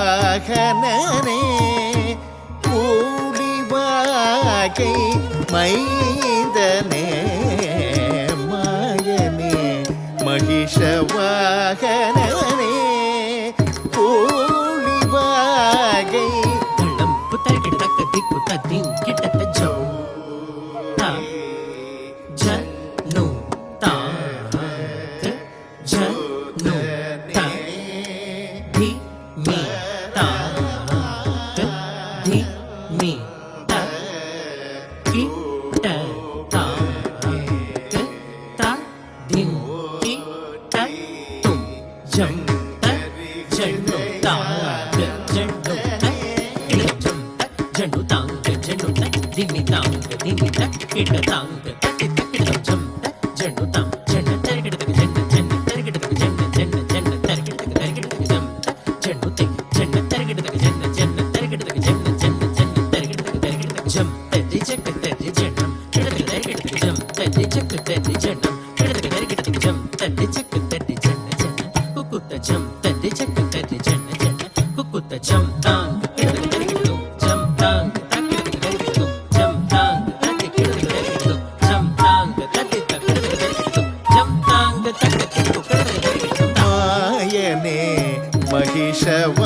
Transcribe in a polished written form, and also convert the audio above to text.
மகிஷவாகனனே கூலிவாகை மைந்தனே மாயனே மகிஷவாகனனே கூலிவாகை தளம் புத்தகிட தக்கதி புத்தத்தின் கிட்டத்த ஜோ தா ஜ நு தா ஜ நு தா தி மீ தா தி மீ தா கி ட தா தா தின் கி ட தும் ஜம் த ஜன்னு தா ஜன்னு த ஜம் த ஜன்னு தாங்க ஜன்னு த திமி தாங்க திமி த கிட தாங்க தக்கி தக்கி ஜம் த ஜன்னு தாங்க ஜன்னு தரகிடக்கு ஜன்னு ஜன்னு தரகிடக்கு ஜன்னு ஜன்னு ஜன்னு தரகிடக்கு தரகிடக்கு ஜம் த ஜன்னு தை ஜன்னு தரகிடக்கு ஜன்னு ஜன்னு தரகிடக்கு ஜன்னு ஜன்னு ஜன்னு தரகிடக்கு தரகிடக்கு ஜம் த ரிஜெக்ட் த ரிஜெக்ட் கிடக்கு தரகிடக்கு ஜம் த ரிஜெக்ட் த ரிஜெக்ட் கிடக்கு தரகிடக்கு ஜம் த ரிஜெக்ட் த ரிஜெக்ட் ஜன்னு குக்குத்த ஜம் த ரிஜெக்ட் த ரிஜெக்ட் ஜன்னு குக்குத்த ஜம் தாங்க கிடக்கு தரகிடக்கு ஜம் தாங்க தக்கிடக்கு தரகிடக்கு ஜம் தாங்க தக்கி கிடக்கு தரகிடக்கு ஜம் தாங்க தக்கி தக்கிடக்கு தரகிடக்கு ஜம் தாங்க தக்கி கிடக்கு தரகிடக்கு மாயனே மகிஷவாகனனே